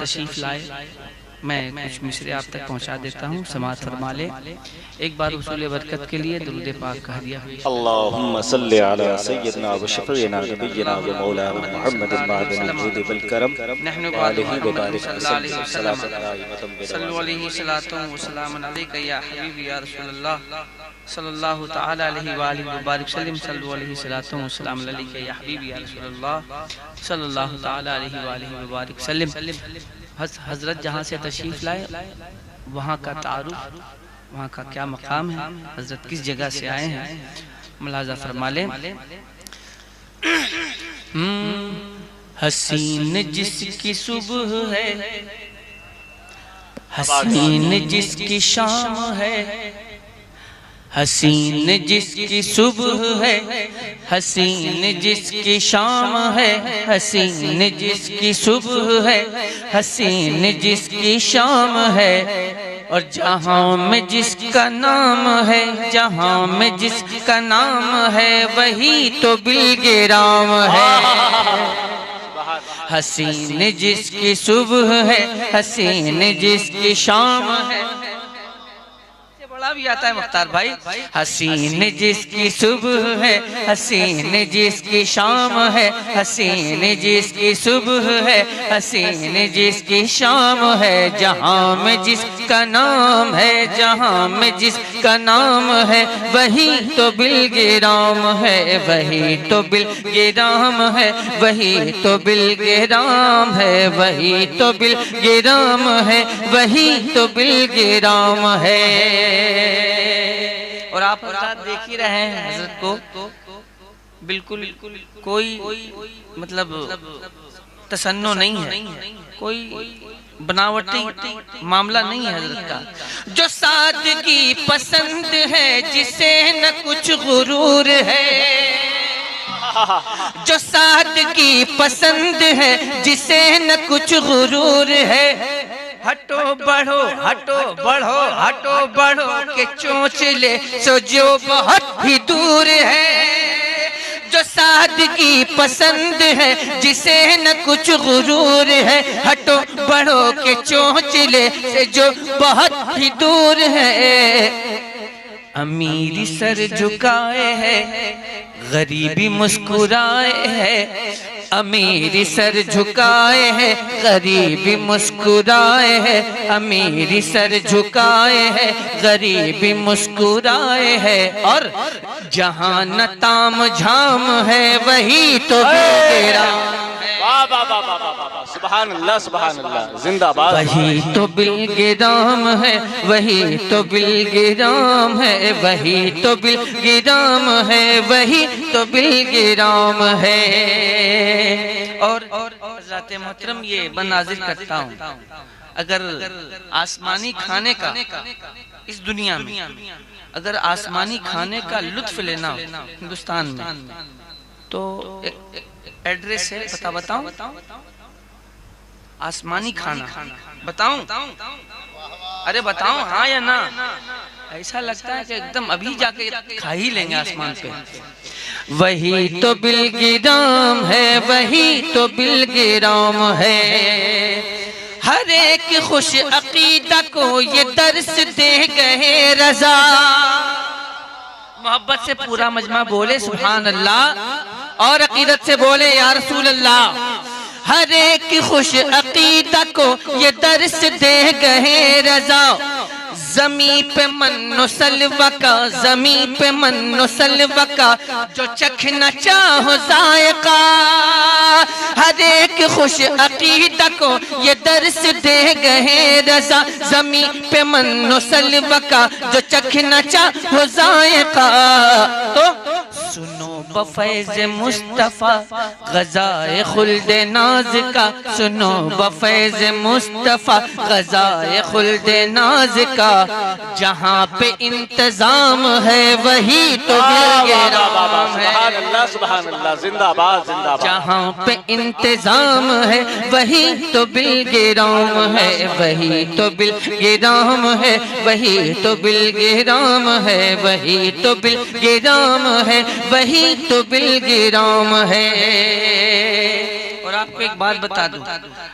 तशरीफ़ लाए। मैं कुछ मिसरे आप तक पहुंचा देता हूँ, समाअत फरमा ले। एक बार उसूल बरकत के लिए दुरूद पाक कह दिया। अल्लाहुम्मा सल्लि अला सय्यिदना व शफ़ीना नबिय्यिना व मौलाना मुहम्मदिन मअदनिल जुद वल करम व आलिहि व बारिक वसल्लम सलातन दाइमतन सल्लु अलैहि सलातु व सलामुन अलैका या हबीबी या रसूलल्लाह सल्लल्लाहु तआला अलैहि व आलिहि व बारिक वसल्लम। सल्लु अलैहि सलातु व सलामुन अलैका या हबीबी या रसूलल्लाह सल्लल्लाहु तआला अलैहि व आलिहि व बारिक वसल्लम। हज़रत जहाँ से तशरीफ़ लाए वहाँ का तारुफ, वहाँ का क्या मकाम है, हज़रत किस जगह से आए हैं, मुलाज़ा फरमा लें। हसीन जिसकी सुबह है, हसीन जिसकी शाम है, हसीन जिसकी सुबह है, हसीन जिसकी शाम है, हसीन जिसकी सुबह है, हसीन जिसकी शाम है। और जहाँ में जिसका नाम है, जहाँ में जिसका नाम है, वही तो बिल्गे राम है। हसीन जिसकी सुबह है, हसीन जिसकी शाम है, बड़ा भी आता है मुख्तार भाई। हसीन जिसकी सुबह है, हसीन जिसकी शाम है, हसीन जिसकी सुबह है, हसीन जिसकी शाम है। जहाँ में जिसका नाम है, जहाँ में जिसका नाम है, वही तो बिल्गे राम है, वही तो बिल्गे राम है, वही तो बिल्गे राम है, वही तो बिल्गे राम है, वही तो बिल्गे राम है। और आप हज़रत देख ही रहे हैं हज़रत को बिल्कुल कोई मतलब तसन्नो नहीं है, कोई बनावटी मामला नहीं है हज़रत का। जो सादगी पसंद है, जिसे न कुछ गुरूर है, जो सादगी पसंद है, जिसे न कुछ गुरूर है। हटो बढ़ो, हटो बढ़ो, हटो बढ़ो के चोंचले सो जो बहुत ही दूर है। जो सादगी पसंद है, जिसे न कुछ गुरूर है, हटो बढ़ो के चोंचले से जो बहुत ही दूर है। अमीरी सर झुकाए है, गरीबी मुस्कुराए है, अमीरी सर झुकाए है, गरीबी मुस्कुराए है, अमीरी सर झुकाए है, गरीबी मुस्कुराए है। और जहाँ न ताम झाम है, वही तो बिल्गे राम है। सुभान अल्लाह, सुभान अल्लाह, जिंदाबाद। वही तो बिल्गे राम है, वही तो बिल्गे राम है, वही तो बिल्गे राम है, वही तो बिल्गे राम है। और हज़रत मोहतरम ये बनाजिर करता हूँ, अगर आसमानी खाने का इस दुनिया में, अगर आसमानी खाने का लुत्फ लेना हो हिंदुस्तान में, तो एड्रेस है, पता बताऊं? आसमानी खाना बताऊं? अरे बताऊं हाँ या ना? ऐसा लगता है कि एकदम अभी जाके खा ही लेंगे आसमान पे। वही तो बिल्गे राम है, वही तो बिल्गे राम है। हर एक खुश अकीदा को ये दर्स दे गए रजा। मोहब्बत से पूरा मजमा बोले सुभान अल्लाह, और अकीदत से बोले या रसूल अल्लाह। हर एक खुश अकीदा को ये दर्स दे गए रजा। ज़मी पे मन्नो सलवा का, ज़मी पे मन्नो सलवा का, जो चखना चाहो जायका। हर एक खुश अकीदा को ये दर्स दे गए रजा। ज़मी पे मन्नो सलवा का, जो चखना चाहो जायका। तो सुनो बफैज़ मुस्तफ़ा ग़ज़ाए खुल्द नाज का, सुनो बफैज़ मुस्तफ़ा ग़ज़ाए खुल्द नाज का। जहाँ पे इंतजाम है, वही तो बिल्गे राम है। सुभान अल्लाह, सुभान अल्लाह, जिंदाबाद, जिंदाबाद। जहाँ पे इंतजाम है, वही तो बिल्गे राम है, वही तो बिल्गे राम है, वही तो बिल्गे राम है, वही तो बिल्गे राम है, वही तो बिल्गे राम है। और आपको एक बात बता दूं,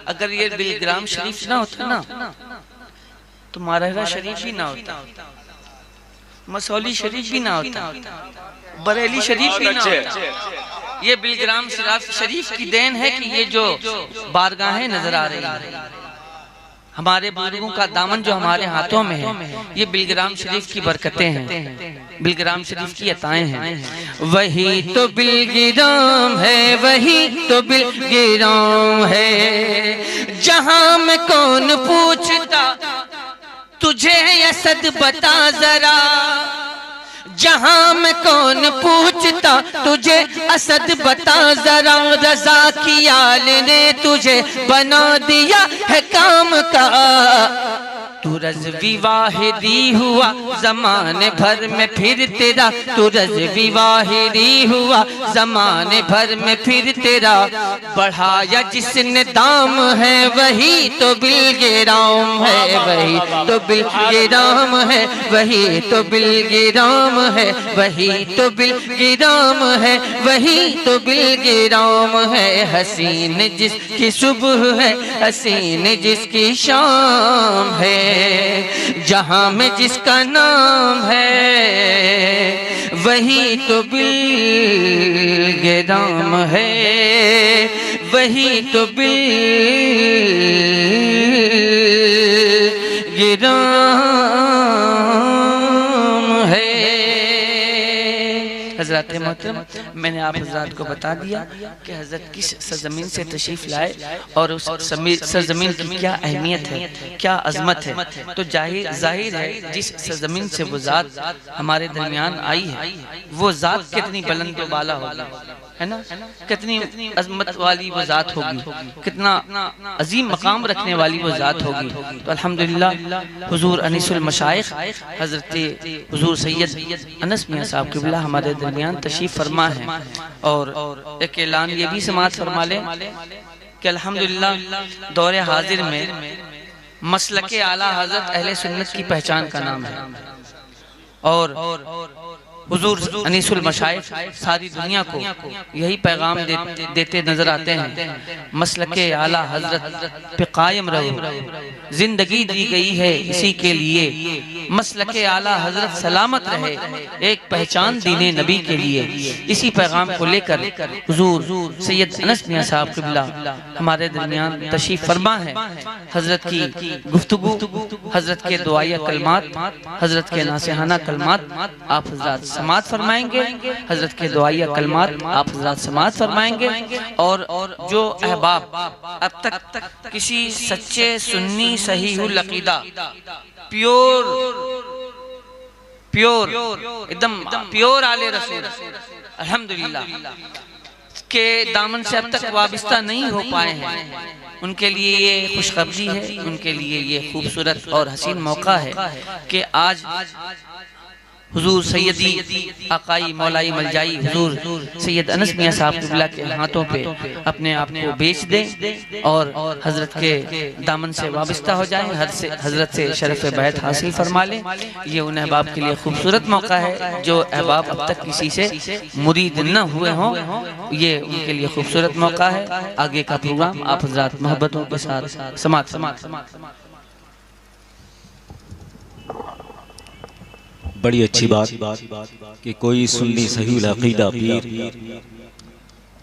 अगर ये बिलग्राम शरीफ ना होता ना तो मारहरा शरीफ भी ना होता, मसौली शरीफ भी ना होता, बरेली शरीफ भी ना होता। ये बिलग्राम शरीफ की देन है कि ये जो बारगाहें नजर आ रही है, हमारे बुजुर्गों का दामन जो हमारे हाथों में है, ये बिलग्राम शरीफ की बरकतें हैं, बिलग्राम शरीफ की अताएं हैं। वही तो बिलग्राम है, वही तो बिलग्राम है, जहां में कौन पूछता तुझे असद बता जरा, जहां में कौन पूछता तुझे असद बता जरा, रजा की आल ने तुझे बना दिया है काम का, तू रज़वी वाहिदी हुआ ज़माने भर में फिर तेरा, तू रज़वी वाहिदी हुआ ज़माने भर में फिर तेरा, बढ़ाया जिसने दाम है वही तो बिलग्राम है, वही तो बिलग्राम है, वही तो बिलग्राम है, वही तो बिलग्राम है, वही तो बिलग्राम है। हसीन जिसकी सुबह है, हसीन जिसकी शाम है, जहां में जिसका नाम है वही तो बिलग्राम है, वही तो बिलग्राम है। हज़रत मोहतरम, मैंने आप हज़रात को बता दिया कि हज़रत किस सरजमीन से तशरीफ़ लाए और उस सरजमीन की क्या अहमियत है, क्या अज़मत है। तो जाहिर है जिस सरजमीन से वो ज़ात हमारे दरमियान आई है, वो ज़ात कितनी बुलंद व बाला होगी, है ना, कितनी अज़मत वाली वो ज़ात होगी, कितना अजीम मकाम रखने वाली वो ज़ात होगी। तो अल्हम्दुलिल्लाह हुज़ूर अनीसुल मशाइख हज़रत हुज़ूर सैयद अनस मियां साहब क़िबला हमारे दरमियान तशरीफ़ फरमा है, और एक ऐलान ये भी समाअत फरमा लें कि अल्हम्दुलिल्लाह दौरे हाजिर में मसलके आला हज़रत अहले सुन्नत की पहचान का नाम है, और हुजूर अनीसुल मशाइख सारी दुनिया को यही पैगाम देते नजर आते हैं, मसलके आला हजरत पे कायम रहो, जिंदगी दी गई है इसी के लिए, मसलके आला हजरत सलामत रहे, एक पहचान दीने नबी के लिए। इसी पैगाम को लेकर हुजूर सैयद अनस मियां साहब क़िबला हमारे दरमियान तशरीफ़ फरमा है। हजरत की गुफ्तगू, हजरत के दुआया कलमात, हजरत के नासिहाना कलमात आप हजरत समाअत फरमाएंगे, हजरत के दुआया कलमात आप हजरत समाअत फरमाएंगे। और जो अहबाब अब तक किसी सच्चे सुन्नी सहीहुल अक़ीदा प्योर एकदम प्योर आले रसूल अल्हम्दुलिल्लाह के दामन से अब तक वाबिस्ता नहीं हो पाए हैं, उनके लिए ये खुशखबरी है, उनके लिए ये खूबसूरत और हसीन मौका है कि आज हुजूर सैयदी आकाई मौलाई मलजाई हुजूर सैयद अनस मियां साहब क़िबला के हाथों पे अपने आप को बेच दें और हजरत के दामन से वाबस्ता हो जाएं, हजरत से शरफ़ बैत हासिल फरमा लें। ये उन अहबाब के लिए खूबसूरत मौका है जो अहबाब अब तक किसी से मुरीद न हुए हों, ये उनके लिए खूबसूरत मौका है। आगे का प्रोग्राम आप हजरात मोहब्बतों के साथ समाअत। बड़ी अच्छी बात कि कोई सुन्नी सहीहुल अक़ीदा पीर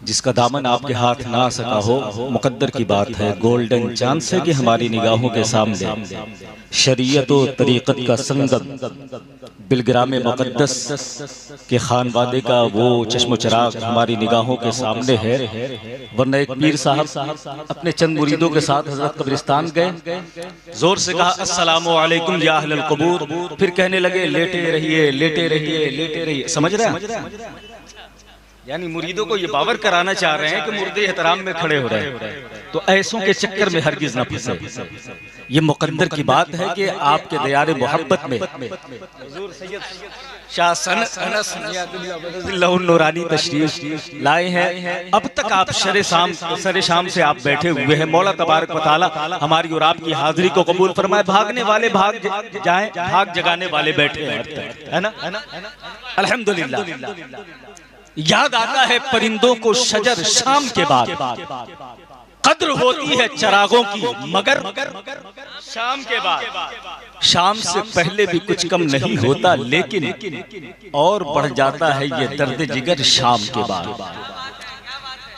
जिसका दामन आपके हाथ ना आ सका हो, मुक़द्दर की बात है गोल्डन चांद से कि हमारी निगाहों के सामने शरीयत और तरीक़त का संगम बिलग्राम मुक़द्दस के खानवादे का वो चश्मो चिराग हमारी निगाहों के सामने है। वरना एक पीर साहब अपने चंद मुरीदों के साथ हजरत कब्रिस्तान गए, जोर से कहा अस्सलामु अलैकुम या अहलल क़ुबूर, फिर कहने लगे लेटे रहिए लेटे रहिए लेटे रहिए। समझ रहे हैं, यानी मुरीदों को ये बावर कराना चाह रहे हैं कि मुर्दे एहतराम में खड़े हो रहे हैं। तो ऐसों के चक्कर में हरगिज न फंसे। ये मुकद्दर की बात है कि आपके दयारे मोहब्बत में हुजूर सैयद शाह अनस मियां नूरानी तशरीफ लाए हैं। अब तक आप सरे शाम से आप बैठे हुए हैं। मौला तबारक व तआला हमारी और आपकी हाजिरी को कबूल फरमाए। भागने वाले भाग जाएं, भाग जगाने वाले बैठे हैं, है ना। अल्हम्दुलिल्लाह। याद आता है परिंदों को शजर शाम के बाद, कद्र होती है चिरागों की, मगर शाम के बाद, शाम से पहले भी कुछ कम नहीं होता, लेकिन और बढ़ जाता है ये दर्द जिगर शाम के बाद।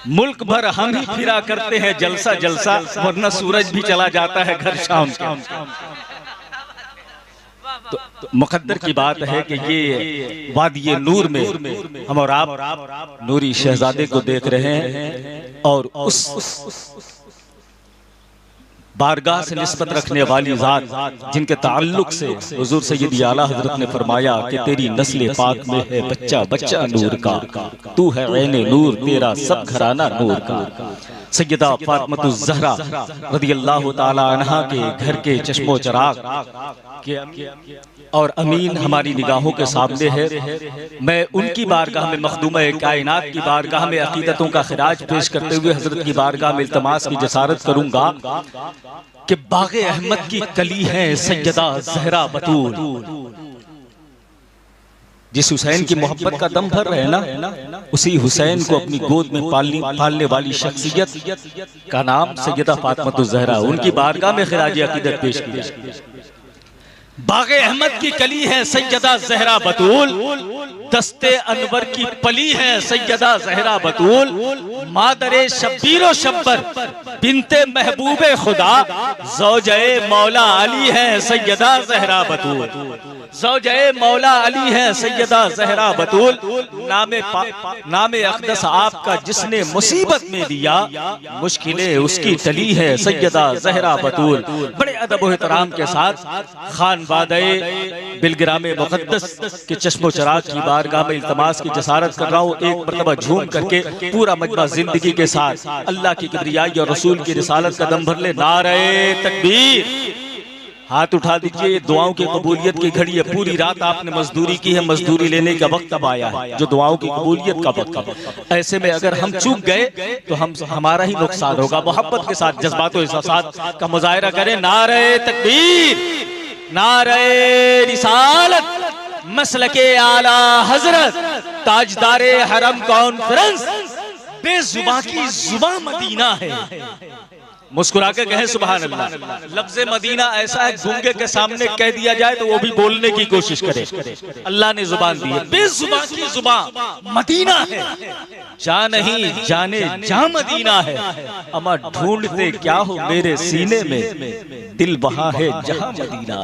मुल्क भर हम ही फिरा करते हैं जलसा जलसा, वरना सूरज भी चला जाता है घर शाम के। तो मुकद्दर की बात है कि ये वादी नूर में हम और आप नूरी शहजादे को देख रहे हैं, और उस बारगाह से निस्बत रखने वाली जात जिनके ताल्लुक से हुजूर सैयद आला हजरत ने फरमाया कि तेरी नस्ल पाक में है बच्चा बच्चा नूर का, तू है ऐने नूर, तेरा सब घराना नूर का। सैयदा फातिमातुज़ ज़हरा रज़ियल्लाहु ताला अन्हा के घर के चश्मो चराग और अमीन हमारी निगाहों के सामने है। मैं उनकी बारगाह में, मखदूमा कायनात की बारगाह में अकीदतों का खिराज पेश करते हुए हजरत की बारगाह में इल्तमास की जसारत करूंगा कि बाग़े अहमद की कली है सैयदा ज़हरा बतूल। जिस हुसैन की मोहब्बत का दम भर रहे ना, उसी हुसैन को अपनी गोद में पालने वाली शख्सियत का नाम सैयदा फातिमातुज़ ज़हरा। उनकी बारगाह में खिराज अकीदत पेश की। बाग़े अहमद की कली है सैयदा ज़हरा बतूल, दस्ते अनवर की पली है सैयदा ज़हरा बतूल, मादरे शब्बीरो शब्बर बिनते महबूबे खुदा, ज़ौजे मौला अली है सैयदा ज़हरा बतूल, ज़ौजे मौला अली है सैयदा ज़हरा बतूल। नामे अक़दस आपका जिसने मुसीबत में दिया, मुश्किलें उसकी टली है सैयदा ज़हरा बतूल। बड़े अदब और एहतराम के साथ खान बादए बिलग्राम मुक़द्दस के चश्मो चराग की बारगाह में इल्तमास की जसारत कर रहा हूँ। एक मरतबा झूम करके पूरा मजमा जिंदगी के साथ अल्लाह की किबरियाई और रसूल की रिसालत का दम भर ले। नारे तकबीर, हाथ उठा दीजिए। दुआओं की कबूलियत की घड़ी है। पूरी रात आपने मजदूरी की है, मजदूरी लेने का वक्त अब आया है, जो दुआओं की कबूलियत का वक्त। ऐसे में अगर हम चूक गए तो हमारा ही नुकसान होगा। मोहब्बत के साथ जज्बात और एहसासात का मुजाहिरा करें। नारे तकबीर, नारे रिसालत, मसलके आला हजरत, ताजदारे हरम कॉन्फ्रेंस, बेजुबां की जुबां मदीना है। मुस्कुरा के कहें सुभान अल्लाह। लफ्ज़ मदीना ऐसा है, गूंगे के सामने कह दिया जाए तो वो भी बोलने की कोशिश करे। अल्लाह ने जुबान दी है, बेजुबां की जुबां मदीना है। जा नहीं जाने जा मदीना है, अमा ढूंढते क्या हो मेरे सीने में, दिल वहां है जहां मदीना।